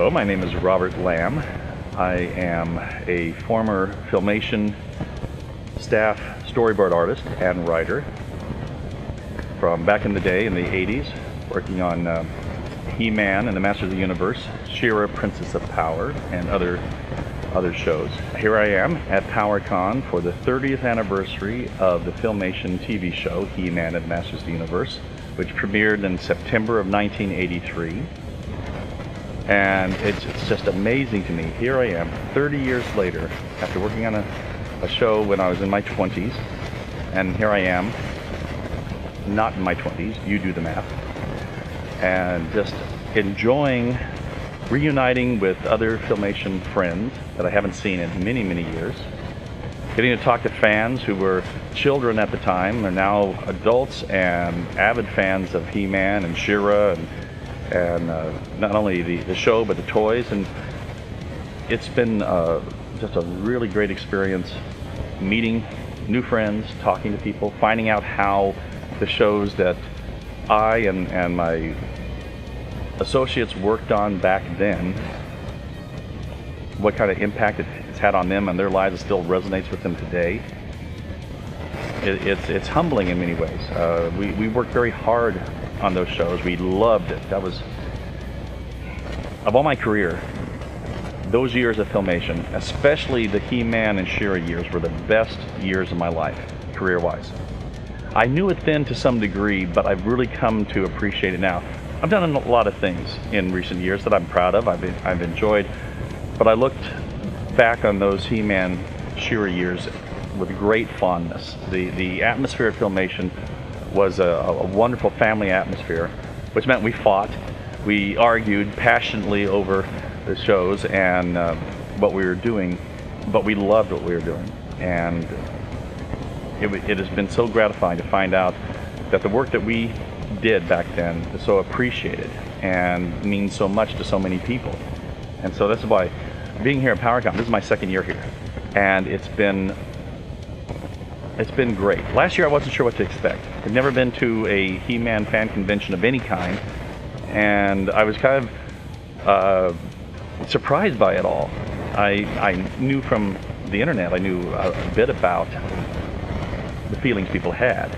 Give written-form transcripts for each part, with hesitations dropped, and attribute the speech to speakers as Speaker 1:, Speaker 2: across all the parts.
Speaker 1: Hello, my name is Robert Lamb. I am a former Filmation staff storyboard artist and writer from back in the day in the 80s, working on He-Man and the Masters of the Universe, She-Ra, Princess of Power, and other shows. Here I am at PowerCon for the 30th anniversary of the Filmation TV show He-Man and the Masters of the Universe, which premiered in September of 1983. And it's just amazing to me. Here I am, 30 years later, after working on a show when I was in my 20s, and here I am, not in my 20s, you do the math, and just enjoying reuniting with other Filmation friends that I haven't seen in many, many years. Getting to talk to fans who were children at the time, are now adults and avid fans of He-Man and She-Ra and not only the show but the toys, and it's been just a really great experience meeting new friends, talking to people, finding out how the shows that I and my associates worked on back then, what kind of impact it's had on them and their lives. It still resonates with them today. It's humbling in many ways. We worked very hard on those shows. We loved it. That was, of all my career, those years of Filmation, especially the He-Man and She-Ra years, were the best years of my life, career-wise. I knew it then to some degree, but I've really come to appreciate it now. I've done a lot of things in recent years that I'm proud of, I've enjoyed, but I looked back on those He-Man, She-Ra years with great fondness. The atmosphere of Filmation was a wonderful family atmosphere, which meant we fought, we argued passionately over the shows and what we were doing, but we loved what we were doing. And it has been so gratifying to find out that the work that we did back then is so appreciated and means so much to so many people. And so that's why being here at PowerCon, this is my second year here, and it's been great. Last year I wasn't sure what to expect. I'd never been to a He-Man fan convention of any kind, and I was kind of surprised by it all. I knew from the internet, I knew a bit about the feelings people had,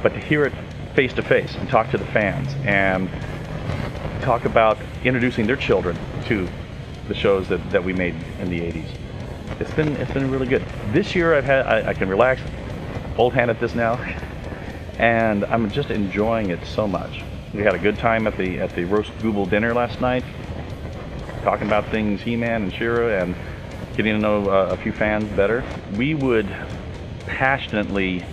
Speaker 1: but to hear it face to face and talk to the fans and talk about introducing their children to the shows that we made in the 80s, it's been really good. This year I can relax, old hand at this now, and I'm just enjoying it so much. We had a good time at the roast goobel dinner last night, talking about things He-Man and She-Ra and getting to know a few fans better. We would passionately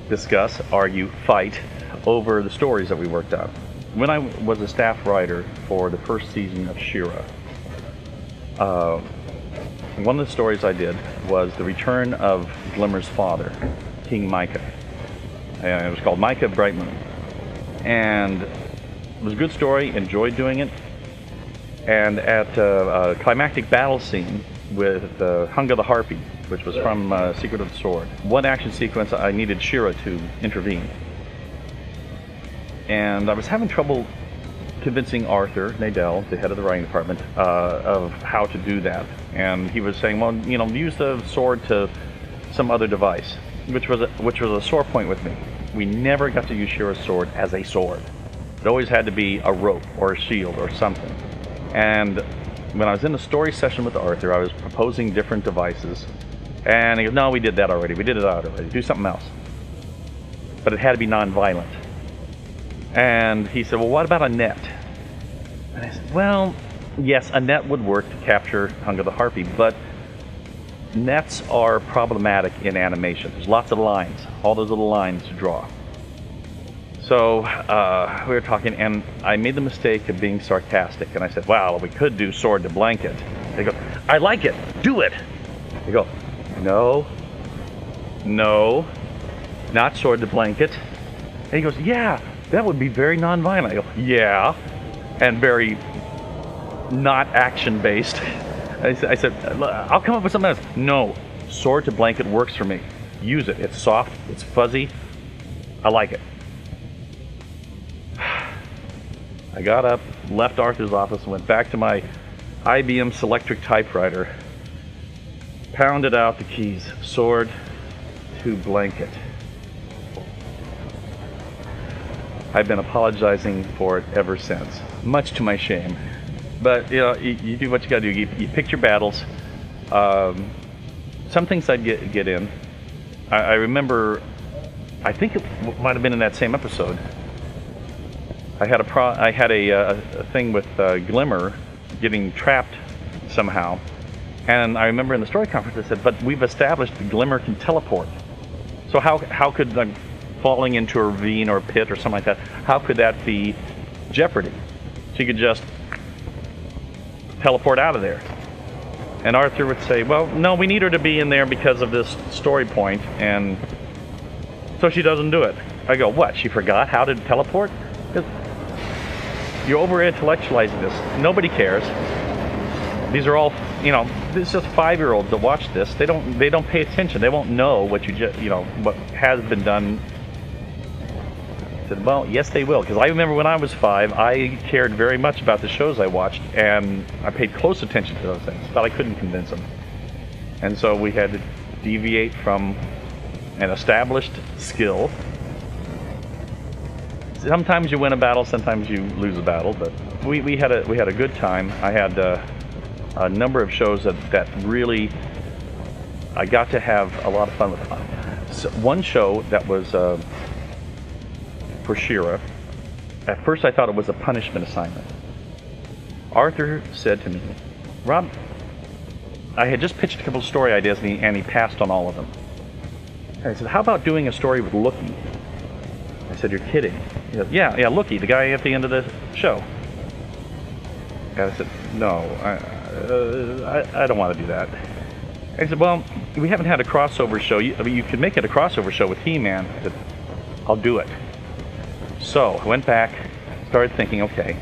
Speaker 1: discuss, argue, fight over the stories that we worked on. When I was a staff writer for the first season of She-Ra, one of the stories I did was the return of Glimmer's father, King Micah. And it was called Micah Bright Moon. And it was a good story, enjoyed doing it. And at a climactic battle scene with Hunga the Harpy, which was from Secret of the Sword, one action sequence I needed She-Ra to intervene. And I was having trouble convincing Arthur Nadel, the head of the writing department, of how to do that. And he was saying, well, you know, use the sword to some other device, which was a sore point with me. We never got to use She-Ra's sword as a sword. It always had to be a rope or a shield or something. And when I was in the story session with Arthur, I was proposing different devices, and he goes, no, we did that already. We did it out already. Do something else. But it had to be non-violent. And he said, well, what about a net? And I said, well, yes, a net would work to capture Hunga the Harpy, but nets are problematic in animation. There's lots of lines, all those little lines to draw. So we were talking, and I made the mistake of being sarcastic, and I said, well, we could do sword to blanket. They go, I like it, do it. They go, no, not sword to blanket. And he goes, yeah, that would be very non-violent. I go, yeah, and very not action-based. I said, I'll come up with something else. No, sword to blanket works for me. Use it. It's soft, it's fuzzy. I like it. I got up, left Arthur's office, and went back to my IBM Selectric typewriter, pounded out the keys, sword to blanket. I've been apologizing for it ever since, much to my shame. But you know, you do what you gotta do. You pick your battles. Some things I'd get in. I remember, I think it might have been in that same episode. I had a thing with Glimmer getting trapped somehow, and I remember in the story conference I said, "But we've established that Glimmer can teleport. So how could falling into a ravine or a pit or something like that, how could that be jeopardy? She could just teleport out of there." And Arthur would say, "Well, no, we need her to be in there because of this story point, and so she doesn't do it." I go, "What? She forgot how to teleport?" You're over-intellectualizing this. Nobody cares. These are all, you know, this is just 5-year-olds that watch this. They don't pay attention. They won't know what what has been done. I said, well, yes, they will, because I remember when I was 5, I cared very much about the shows I watched, and I paid close attention to those things, but I couldn't convince them. And so we had to deviate from an established skill. Sometimes you win a battle, sometimes you lose a battle, but we had a good time. I had a number of shows that really I got to have a lot of fun with. So one show that was for She-Ra. At first I thought it was a punishment assignment. Arthur said to me, "Rob," I had just pitched a couple of story ideas and he passed on all of them. And I said, "How about doing a story with Lookie?" I said, "You're kidding." He said, yeah, Lookie, the guy at the end of the show. And I said, "No, I don't want to do that." I said, "Well, we haven't had a crossover show. You could make it a crossover show with He-Man." I said, "I'll do it." So I went back, started thinking, okay,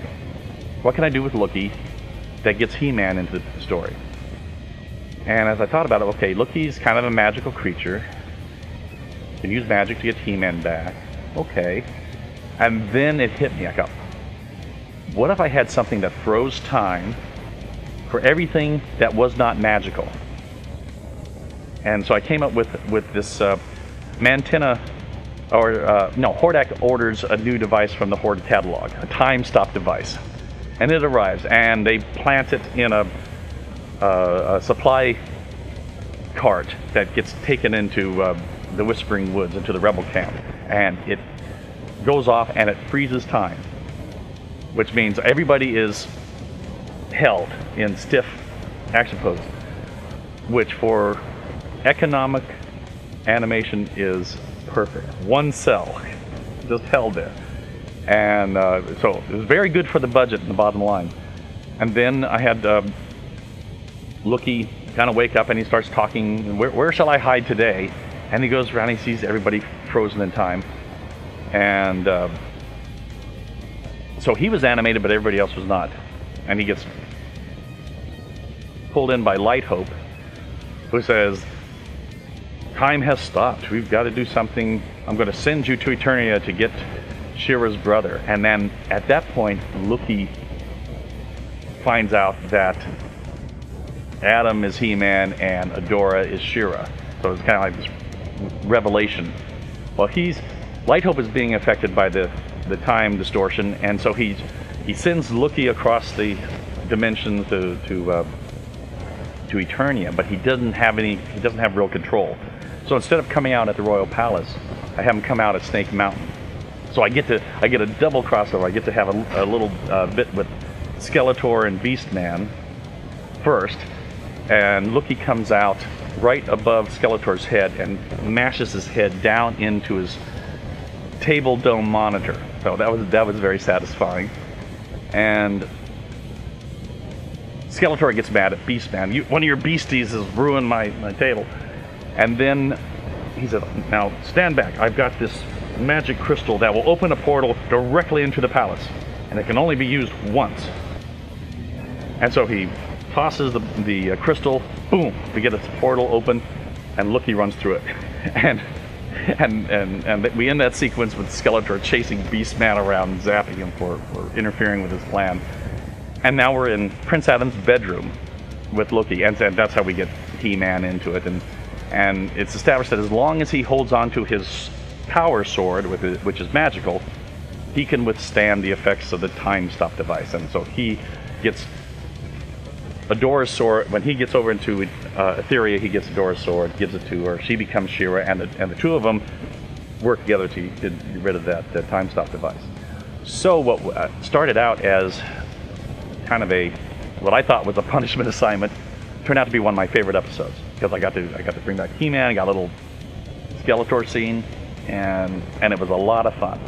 Speaker 1: what can I do with Lookie that gets He-Man into the story? And as I thought about it, okay, Lookie's kind of a magical creature. You can use magic to get He-Man back. Okay. And then it hit me. I go, what if I had something that froze time for everything that was not magical? And so I came up with this Mantenna, Hordak orders a new device from the Horde catalog, a time stop device. And it arrives, and they plant it in a supply cart that gets taken into the Whispering Woods, into the rebel camp. And it goes off and it freezes time, which means everybody is held in stiff action poses, which for economic animation is perfect. One cell just held there. And so it was very good for the budget and the bottom line. And then I had Lookie kind of wake up and he starts talking, where shall I hide today? And he goes around, he sees everybody frozen in time. And so he was animated, but everybody else was not. And he gets pulled in by Light Hope, who says, "Time has stopped. We've got to do something. I'm going to send you to Eternia to get She-Ra's brother." And then at that point, Lookie finds out that Adam is He-Man and Adora is She-Ra. So it's kind of like this revelation. Well, Light Hope is being affected by the time distortion, and so he sends Lookie across the dimensions to Eternia, but he doesn't have real control. So instead of coming out at the Royal Palace, I have him come out at Snake Mountain. So I get a double crossover. I get to have a little bit with Skeletor and Beastman first, and Lookie comes out right above Skeletor's head and mashes his head down into his table dome monitor. So that was very satisfying. And Skeletor gets mad at Beastman. One of your beasties has ruined my table. And then he said, "Now stand back. I've got this magic crystal that will open a portal directly into the palace, and it can only be used once." And so he tosses the crystal. Boom! We get a portal open, and Lookie runs through it. And and we end that sequence with Skeletor chasing Beastman around, zapping him for interfering with his plan. And now we're in Prince Adam's bedroom with Loki, and that's how we get He-Man into it. And it's established that as long as he holds on to his power sword, which is magical, he can withstand the effects of the time stop device. And so he gets Adora's sword. When he gets over into Etheria, he gets Adora's sword, gives it to her. She becomes She-Ra, and the two of them work together to get rid of that time stop device. So what started out as kind of what I thought was a punishment assignment turned out to be one of my favorite episodes, because I got to bring back He-Man, I got a little Skeletor scene, and it was a lot of fun.